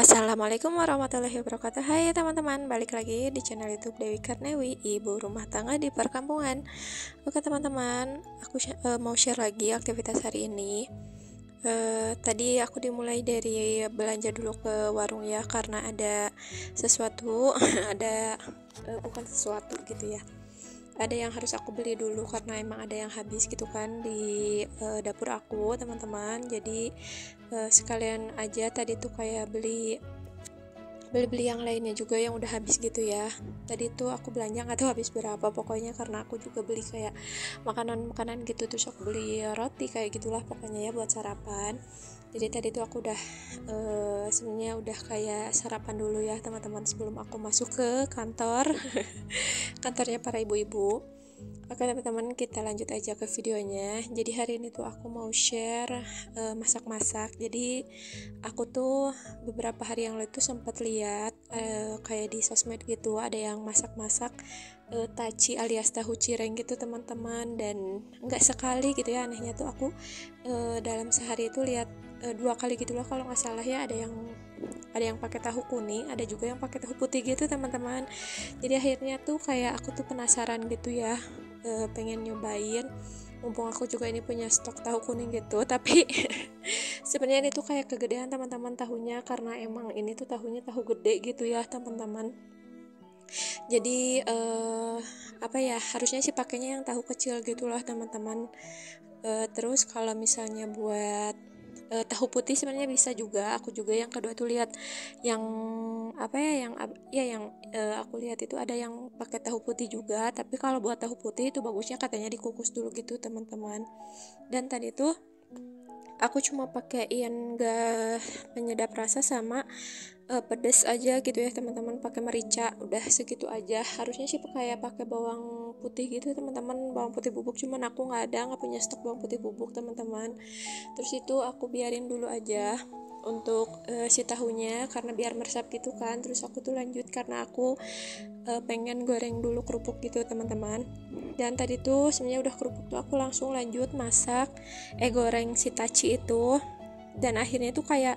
Assalamualaikum warahmatullahi wabarakatuh. Hai teman-teman, balik lagi di channel YouTube Dewi Karnewi, ibu rumah tangga di perkampungan. Oke teman-teman, aku mau share lagi aktivitas hari ini. Tadi aku dimulai dari belanja dulu ke warung ya, karena ada sesuatu bukan sesuatu gitu ya, ada yang harus aku beli dulu karena emang ada yang habis gitu kan di dapur aku teman-teman. Jadi sekalian aja tadi tuh kayak beli yang lainnya juga yang udah habis gitu ya. Tadi tuh aku belanja nggak tahu habis berapa pokoknya, karena aku juga beli kayak makanan gitu, terus aku beli roti kayak gitulah pokoknya ya buat sarapan. Jadi tadi tuh aku udah sebenarnya udah kayak sarapan dulu ya teman-teman sebelum aku masuk ke kantor kantornya para ibu-ibu. Oke teman-teman, kita lanjut aja ke videonya. Jadi hari ini tuh aku mau share masak-masak. Jadi aku tuh beberapa hari yang lalu tuh sempat lihat kayak di sosmed gitu ada yang masak-masak taci alias tahu cireng gitu teman-teman, dan nggak sekali gitu ya, anehnya tuh aku dalam sehari itu lihat 2 kali gitulah kalau nggak salah ya. Ada yang pakai tahu kuning, ada juga yang pakai tahu putih gitu teman-teman. Jadi akhirnya tuh kayak aku tuh penasaran gitu ya, pengen nyobain, mumpung aku juga ini punya stok tahu kuning gitu. Tapi sebenarnya ini tuh kayak kegedean teman-teman tahunya, karena emang ini tuh tahunya tahu gede gitu ya teman-teman. Jadi apa ya, harusnya sih pakainya yang tahu kecil gitulah teman-teman. Terus kalau misalnya buat tahu putih sebenarnya bisa juga. Aku juga yang kedua tuh lihat yang apa ya, yang aku lihat itu ada yang pakai tahu putih juga. Tapi kalau buat tahu putih itu bagusnya katanya dikukus dulu gitu teman-teman. Dan tadi tuh aku cuma pakein gas penyedap rasa sama pedes aja gitu ya teman-teman, pakai merica, udah segitu aja. Harusnya sih pakai bawang putih gitu teman-teman, bawang putih bubuk, cuman aku nggak punya stok bawang putih bubuk teman-teman. Terus itu aku biarin dulu aja untuk si tahunya karena biar meresap gitu kan. Terus aku tuh lanjut karena aku pengen goreng dulu kerupuk gitu teman-teman. Dan tadi tuh sebenarnya udah kerupuk tuh aku langsung lanjut masak goreng si taci itu. Dan akhirnya tuh kayak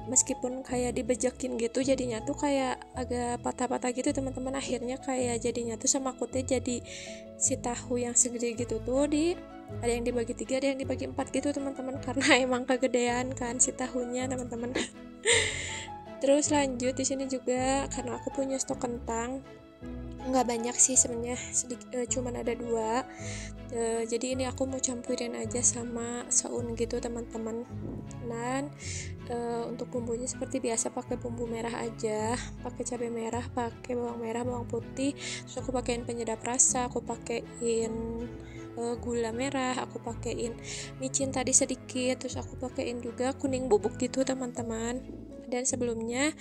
meskipun kayak dibejekin gitu jadinya tuh kayak agak patah-patah gitu teman-teman. Akhirnya kayak jadinya tuh sama kutnya jadi si tahu yang segede gitu tuh ada yang dibagi 3, ada yang dibagi 4 gitu teman-teman, karena emang kegedean kan si tahunya teman-teman. Terus lanjut di sini juga karena aku punya stok kentang, nggak banyak sih sebenarnya, cuman ada 2. Jadi ini aku mau campurin aja sama saun gitu teman-teman. Dan untuk bumbunya seperti biasa pakai bumbu merah aja, pakai cabai merah, pakai bawang merah, bawang putih. Terus aku pakein penyedap rasa, aku pakein gula merah, aku pakein micin tadi sedikit, terus aku pakein juga kuning bubuk gitu teman-teman. Dan sebelumnya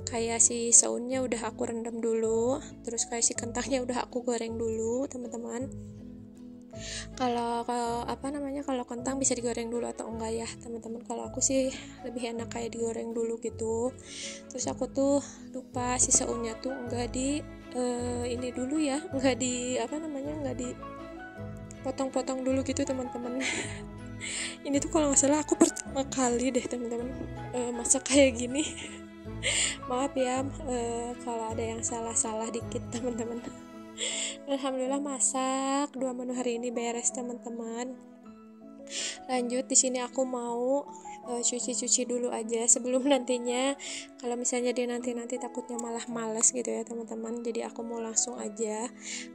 kayak si saunnya udah aku rendam dulu, terus kayak si kentangnya udah aku goreng dulu teman-teman. Kalau kalau kentang bisa digoreng dulu atau enggak ya teman-teman, kalau aku sih lebih enak kayak digoreng dulu gitu. Terus aku tuh lupa si saunnya tuh enggak di ini dulu ya, enggak di enggak di potong-potong dulu gitu teman-teman. Ini tuh kalau nggak salah aku pertama kali deh teman-teman masak kayak gini. Maaf ya kalau ada yang salah-salah dikit teman-teman. Alhamdulillah masak 2 menu hari ini beres teman-teman. Lanjut di sini aku mau cuci dulu aja sebelum nantinya kalau misalnya dia nanti takutnya malah malas gitu ya teman-teman. Jadi aku mau langsung aja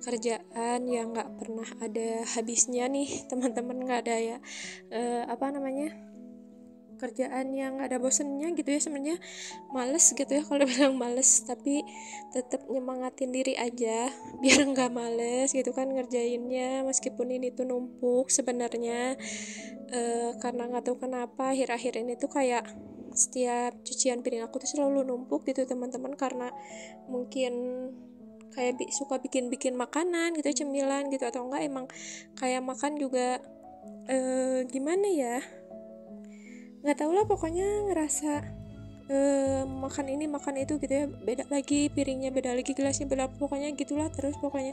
kerjaan yang nggak pernah ada habisnya nih teman-teman, nggak ada ya kerjaan yang gak ada bosennya gitu ya. Sebenarnya males gitu ya kalau bilang males, tapi tetap nyemangatin diri aja biar nggak males gitu kan ngerjainnya, meskipun ini tuh numpuk sebenarnya. Karena nggak tahu kenapa akhir-akhir ini tuh kayak setiap cucian piring aku tuh selalu numpuk gitu teman-teman, karena mungkin kayak suka bikin makanan gitu, cemilan gitu, atau enggak emang kayak makan juga gimana ya, nggak tahu lah, pokoknya ngerasa makan ini makan itu gitu ya, beda lagi piringnya, beda lagi gelasnya, beda, pokoknya gitulah terus pokoknya.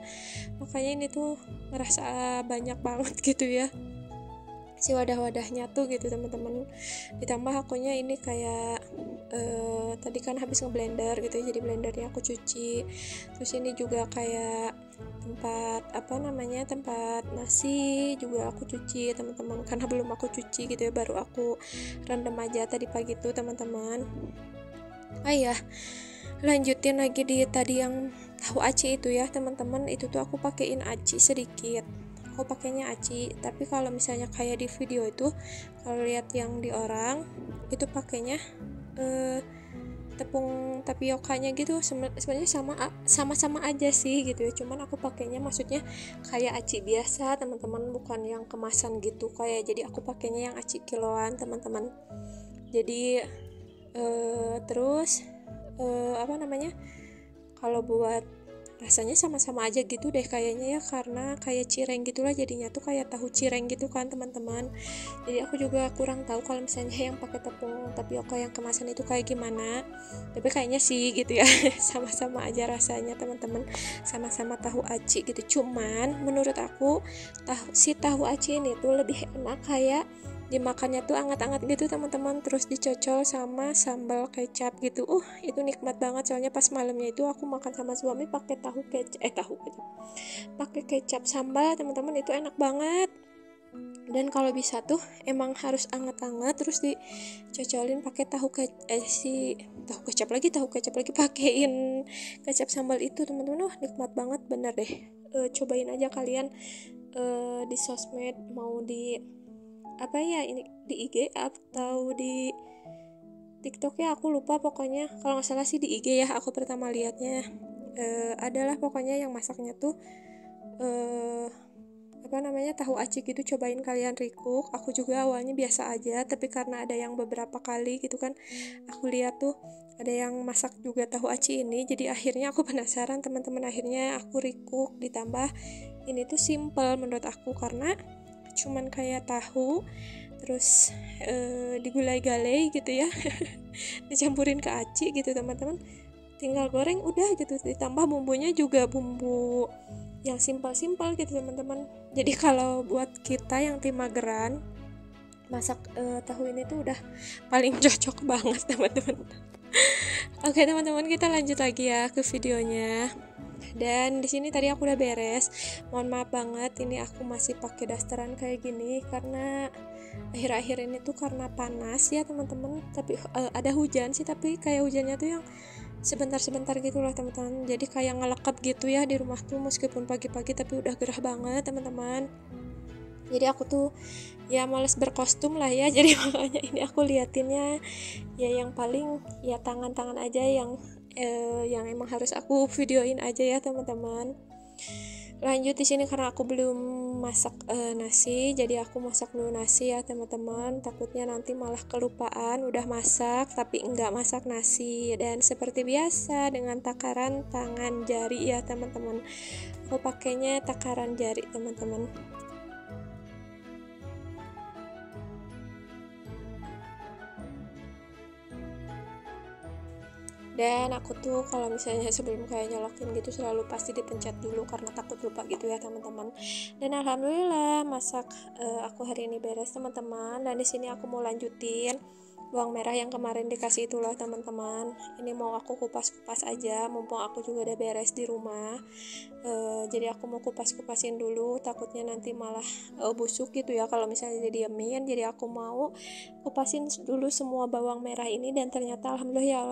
Makanya ini tuh ngerasa banyak banget gitu ya si wadah-wadahnya tuh gitu teman-teman. Ditambah akunya ini kayak tadi kan habis ngeblender gitu ya, jadi blendernya aku cuci. Terus ini juga kayak tempat nasi juga aku cuci teman-teman, karena belum aku cuci gitu ya, baru aku rendam aja tadi pagi tuh teman-teman. Ya, lanjutin lagi di tadi yang tahu aci itu ya teman-teman. Itu tuh aku pakein aci sedikit, aku pakainya aci. Tapi kalau misalnya kayak di video itu, kalau lihat yang di orang itu pakainya tepung tapiokanya gitu. Sebenarnya sama-sama aja sih gitu ya, cuman aku pakainya maksudnya kayak aci biasa teman-teman, bukan yang kemasan gitu kayak. Jadi aku pakainya yang aci kiloan teman-teman. Jadi terus kalau buat rasanya sama-sama aja gitu deh kayaknya ya, karena kayak cireng gitulah jadinya tuh, kayak tahu cireng gitu kan teman-teman. Jadi aku juga kurang tahu kalau misalnya yang pakai tepung tapioka yang kemasan itu kayak gimana, tapi kayaknya sih gitu ya sama-sama aja rasanya teman-teman, sama-sama tahu aci gitu. Cuman menurut aku tahu aci ini tuh lebih enak kayak dimakannya tuh anget-anget gitu teman-teman, terus dicocol sama sambal kecap gitu. Itu nikmat banget, soalnya pas malamnya itu aku makan sama suami pakai tahu kecap pakai kecap sambal teman-teman, itu enak banget. Dan kalau bisa tuh emang harus anget-anget, terus dicocolin pakai tahu kecap lagi pakein kecap sambal itu teman-teman. Nikmat banget bener deh. Cobain aja kalian di sosmed, mau di ini di IG atau di TikTok ya, aku lupa pokoknya. Kalau nggak salah sih di IG ya aku pertama lihatnya. Adalah pokoknya yang masaknya tuh tahu aci gitu. Cobain kalian recook. Aku juga awalnya biasa aja, tapi karena ada yang beberapa kali gitu kan aku lihat tuh ada yang masak juga tahu aci ini, jadi akhirnya aku penasaran teman-teman. Akhirnya aku recook. Ditambah ini tuh simple menurut aku, karena cuman kayak tahu terus digulai-galai gitu ya dicampurin ke aci gitu teman-teman, tinggal goreng udah gitu. Ditambah bumbunya juga bumbu yang simpel-simpel gitu teman-teman. Jadi kalau buat kita yang tim mageran, masak tahu ini tuh udah paling cocok banget teman-teman. Oke teman-teman, kita lanjut lagi ya ke videonya. Dan di sini tadi aku udah beres. Mohon maaf banget ini aku masih pakai dasteran kayak gini karena akhir-akhir ini tuh karena panas ya teman-teman. Tapi ada hujan sih, tapi kayak hujannya tuh yang sebentar-sebentar gitu lah teman-teman. Jadi kayak ngelekap gitu ya di rumah tuh, meskipun pagi-pagi tapi udah gerah banget teman-teman. Jadi aku tuh ya males berkostum lah ya. Jadi makanya ini aku liatinnya ya yang paling ya tangan-tangan aja yang emang harus aku videoin aja ya teman-teman. Lanjut di sini karena aku belum masak nasi, jadi aku masak dulu nasi ya teman-teman. Takutnya nanti malah kelupaan udah masak tapi enggak masak nasi. Dan seperti biasa dengan takaran tangan jari ya teman-teman. Aku pakainya takaran jari teman-teman. Dan aku tuh kalau misalnya sebelum kayak nyolokin gitu selalu pasti dipencet dulu karena takut lupa gitu ya teman-teman. Dan alhamdulillah masak aku hari ini beres teman-teman. Dan di sini aku mau lanjutin bawang merah yang kemarin dikasih itulah teman-teman. Ini mau aku kupas-kupas aja mumpung aku juga udah beres di rumah. Jadi aku mau kupas-kupasin dulu, takutnya nanti malah busuk gitu ya kalau misalnya didiemin. Jadi aku mau kupasin dulu semua bawang merah ini. Dan ternyata alhamdulillah ya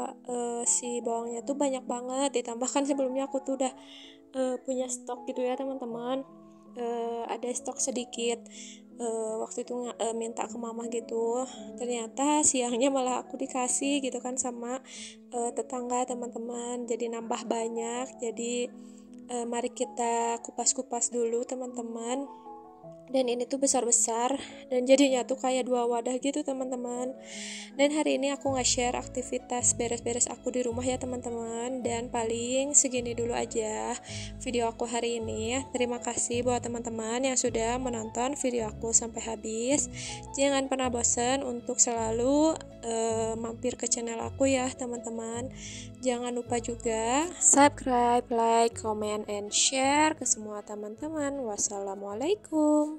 si bawangnya tuh banyak banget. Ditambahkan sebelumnya aku tuh udah punya stok gitu ya teman-teman. Ada stok sedikit. Waktu itu minta ke mama gitu, ternyata siangnya malah aku dikasih gitu kan sama tetangga teman-teman, jadi nambah banyak. Jadi mari kita kupas-kupas dulu teman-teman. dan ini tuh besar-besar dan jadinya tuh kayak 2 wadah gitu teman-teman. Dan hari ini aku nge-share aktivitas beres-beres aku di rumah ya teman-teman, dan paling segini dulu aja video aku hari ini. Terima kasih buat teman-teman yang sudah menonton video aku sampai habis. Jangan pernah bosan untuk selalu mampir ke channel aku ya teman-teman. Jangan lupa juga subscribe, like, comment, and share ke semua teman-teman. Wassalamualaikum.